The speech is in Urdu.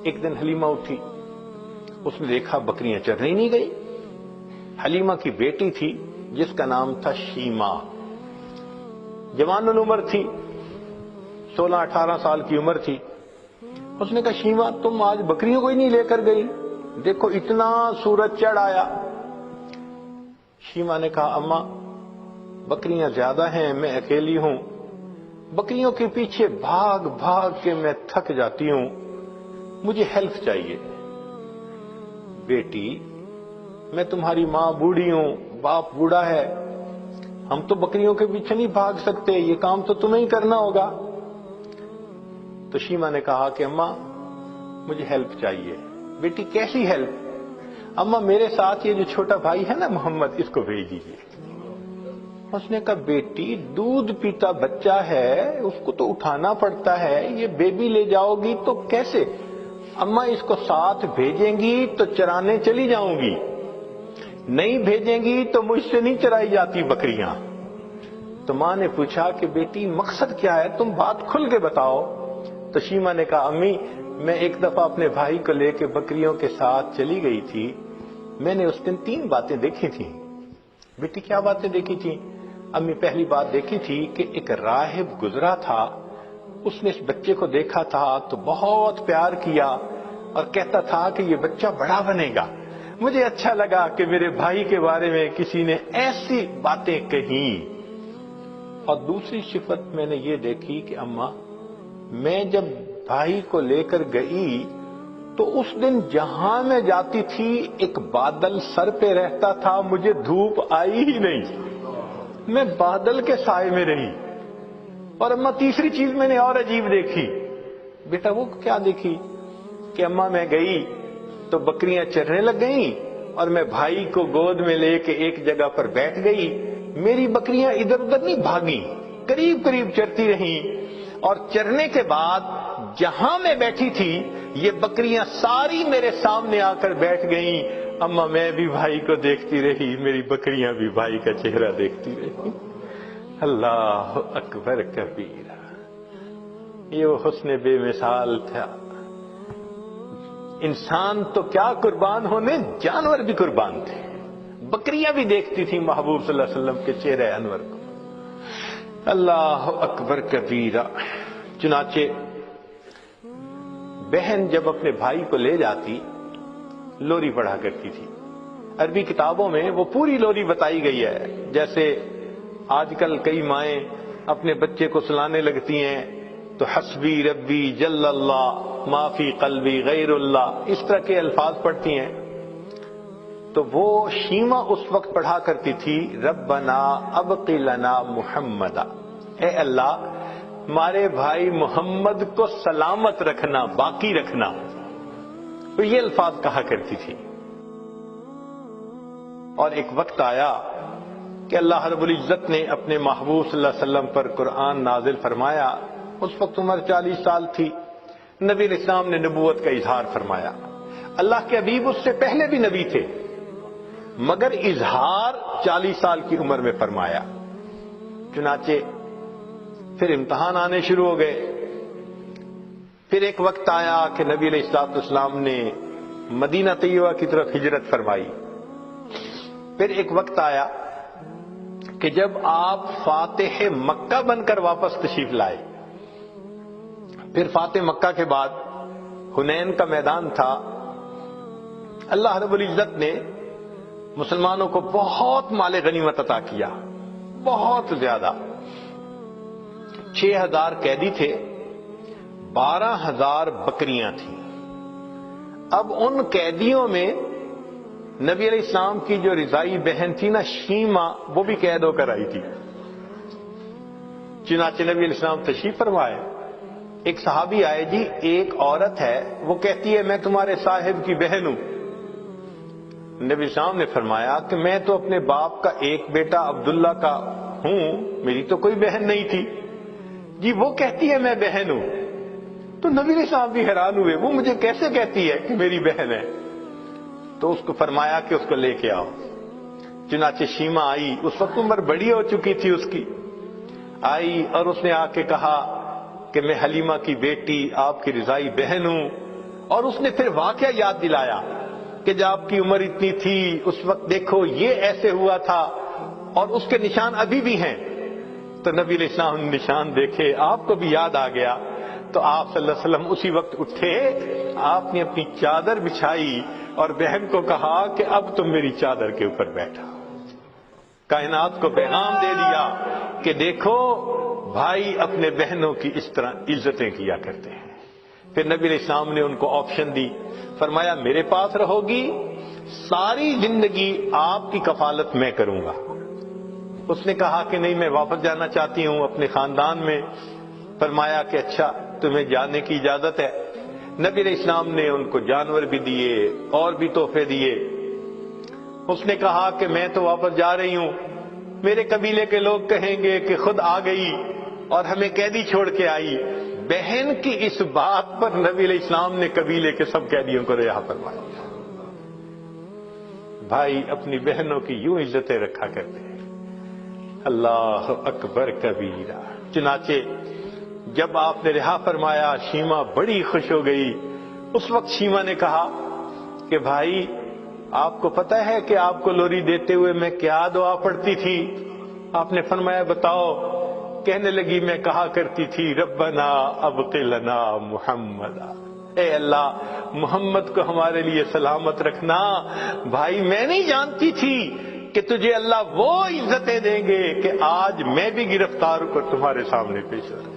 ایک دن حلیمہ اٹھی، اس نے دیکھا بکریاں چرنے ہی نہیں گئی۔ حلیمہ کی بیٹی تھی جس کا نام تھا شیما، جوان العمر تھی، 16-18 سال کی عمر تھی۔ اس نے کہا شیما تم آج بکریوں کو ہی نہیں لے کر گئی، دیکھو اتنا سورج چڑھ آیا۔ شیما نے کہا اماں بکریاں زیادہ ہیں، میں اکیلی ہوں، بکریوں کے پیچھے بھاگ بھاگ کے میں تھک جاتی ہوں، مجھے ہیلپ چاہیے۔ بیٹی میں تمہاری ماں بوڑھی ہوں، باپ بوڑھا ہے، ہم تو بکریوں کے پیچھے نہیں بھاگ سکتے، یہ کام تو تمہیں ہی کرنا ہوگا۔ تو شیما نے کہا کہ اماں مجھے ہیلپ چاہیے۔ بیٹی کیسی ہیلپ؟ اماں میرے ساتھ یہ جو چھوٹا بھائی ہے نا محمد، اس کو بھیج دیجیے۔ اس نے کہا بیٹی دودھ پیتا بچہ ہے، اس کو تو اٹھانا پڑتا ہے، یہ بیبی لے جاؤ گی تو کیسے؟ اماں اس کو ساتھ بھیجیں گی تو چرانے چلی جاؤں گی، نہیں بھیجیں گی تو مجھ سے نہیں چرائی جاتی بکریاں۔ تو ماں نے پوچھا کہ بیٹی مقصد کیا ہے، تم بات کھل کے بتاؤ۔ تو شیما نے کہا امی میں ایک دفعہ اپنے بھائی کو لے کے بکریوں کے ساتھ چلی گئی تھی، میں نے اس دن 3 باتیں دیکھی تھیں۔ بیٹی کیا باتیں دیکھی تھیں؟ امی پہلی بات دیکھی تھی کہ ایک راہب گزرا تھا، اس نے اس بچے کو دیکھا تھا تو بہت پیار کیا اور کہتا تھا کہ یہ بچہ بڑا بنے گا۔ مجھے اچھا لگا کہ میرے بھائی کے بارے میں کسی نے ایسی باتیں کہیں۔ اور دوسری صفت میں نے یہ دیکھی کہ اماں میں جب بھائی کو لے کر گئی تو اس دن جہاں میں جاتی تھی ایک بادل سر پہ رہتا تھا، مجھے دھوپ آئی ہی نہیں، میں بادل کے سائے میں رہی۔ اور اماں تیسری چیز میں نے اور عجیب دیکھی۔ بیٹا وہ کیا دیکھی؟ کہ اماں میں گئی تو بکریاں چرنے لگ گئیں اور میں بھائی کو گود میں لے کے ایک جگہ پر بیٹھ گئی، میری بکریاں ادھر ادھر نہیں بھاگیں، قریب قریب چرتی رہیں، اور چرنے کے بعد جہاں میں بیٹھی تھی یہ بکریاں ساری میرے سامنے آ کر بیٹھ گئیں۔ اماں میں بھی بھائی کو دیکھتی رہی، میری بکریاں بھی بھائی کا چہرہ دیکھتی رہی۔ اللہ اکبر کبیرہ، یہ وہ حسن بے مثال تھا۔ انسان تو کیا قربان ہونے، جانور بھی قربان تھے، بکریاں بھی دیکھتی تھی محبوب صلی اللہ علیہ وسلم کے چہرے انور کو۔ اللہ اکبر کبیرہ۔ چنانچہ بہن جب اپنے بھائی کو لے جاتی لوری پڑھا کرتی تھی۔ عربی کتابوں میں وہ پوری لوری بتائی گئی ہے، جیسے آج کل کئی مائیں اپنے بچے کو سلانے لگتی ہیں تو حسبی ربی جل اللہ ما فی قلبی غیر اللہ، اس طرح کے الفاظ پڑھتی ہیں۔ تو وہ شیما اس وقت پڑھا کرتی تھی ربنا ابق لنا محمدا، اے اللہ ہمارے بھائی محمد کو سلامت رکھنا، باقی رکھنا، تو یہ الفاظ کہا کرتی تھی۔ اور ایک وقت آیا کہ اللہ رب العزت نے اپنے محبوب صلی اللہ علیہ وسلم پر قرآن نازل فرمایا، اس وقت عمر 40 سال تھی، نبی علیہ السلام نے نبوت کا اظہار فرمایا۔ اللہ کے حبیب اس سے پہلے بھی نبی تھے مگر اظہار 40 سال کی عمر میں فرمایا۔ چنانچہ پھر امتحان آنے شروع ہو گئے۔ پھر ایک وقت آیا کہ نبی علیہ السلام نے مدینہ طیبہ کی طرف ہجرت فرمائی۔ پھر ایک وقت آیا کہ جب آپ فاتح مکہ بن کر واپس تشریف لائے۔ پھر فاتح مکہ کے بعد حنین کا میدان تھا، اللہ رب العزت نے مسلمانوں کو بہت مال غنیمت عطا کیا، بہت زیادہ۔ 6000 قیدی تھے، 12000 بکریاں تھیں۔ اب ان قیدیوں میں نبی علیہ السلام کی جو رضائی بہن تھی نا شیما، وہ بھی قید ہو کر آئی تھی۔ چنانچہ نبی علیہ السلام تشریف فرمائے، ایک صحابی آئے جی ایک عورت ہے وہ کہتی ہے میں تمہارے صاحب کی بہن ہوں۔ نبی السلام نے فرمایا کہ میں تو اپنے باپ کا ایک بیٹا عبداللہ کا ہوں، میری تو کوئی بہن نہیں تھی۔ جی وہ کہتی ہے میں بہن ہوں۔ تو نبی علیہ السلام بھی حیران ہوئے، وہ مجھے کیسے کہتی ہے کہ میری بہن ہے؟ تو اس کو فرمایا کہ اس کو لے کے آؤ۔ چنانچہ شیما آئی، اس وقت عمر بڑی ہو چکی تھی اس کی، آئی اور اس نے آ کے کہا کہ میں حلیمہ کی بیٹی آپ کی رضائی بہن ہوں، اور اس نے پھر واقعہ یاد دلایا کہ جب آپ کی عمر اتنی تھی اس وقت دیکھو یہ ایسے ہوا تھا، اور اس کے نشان ابھی بھی ہیں۔ تو نبی علیہ السلام نے نشان دیکھے، آپ کو بھی یاد آ گیا، تو آپ صلی اللہ علیہ وسلم اسی وقت اٹھے، آپ نے اپنی چادر بچھائی اور بہن کو کہا کہ اب تم میری چادر کے اوپر بیٹھا۔ کائنات کو پیغام دے دیا کہ دیکھو بھائی اپنے بہنوں کی اس طرح عزتیں کیا کرتے ہیں۔ پھر نبی علیہ السلام نے ان کو آپشن دی، فرمایا میرے پاس رہو گی، ساری زندگی آپ کی کفالت میں کروں گا۔ اس نے کہا کہ نہیں، میں واپس جانا چاہتی ہوں اپنے خاندان میں۔ فرمایا کہ اچھا تمہیں جانے کی اجازت ہے۔ نبی علیہ السلام نے ان کو جانور بھی دیے اور بھی تحفے دیے۔ اس نے کہا کہ میں تو واپس جا رہی ہوں، میرے قبیلے کے لوگ کہیں گے کہ خود آ گئی اور ہمیں قیدی چھوڑ کے آئی۔ بہن کی اس بات پر نبی علیہ السلام نے قبیلے کے سب قیدیوں کو رہا فرمایا۔ بھائی اپنی بہنوں کی یوں عزتیں رکھا کرتے ہیں۔ اللہ اکبر کبیرہ۔ چنانچہ جب آپ نے رہا فرمایا شیما بڑی خوش ہو گئی۔ اس وقت شیما نے کہا کہ بھائی آپ کو پتہ ہے کہ آپ کو لوری دیتے ہوئے میں کیا دعا پڑھتی تھی؟ آپ نے فرمایا بتاؤ۔ کہنے لگی میں کہا کرتی تھی ربنا ابق لنا محمد، اے اللہ محمد کو ہمارے لیے سلامت رکھنا۔ بھائی میں نہیں جانتی تھی کہ تجھے اللہ وہ عزتیں دیں گے کہ آج میں بھی گرفتار ہو کر تمہارے سامنے پیش ہوں۔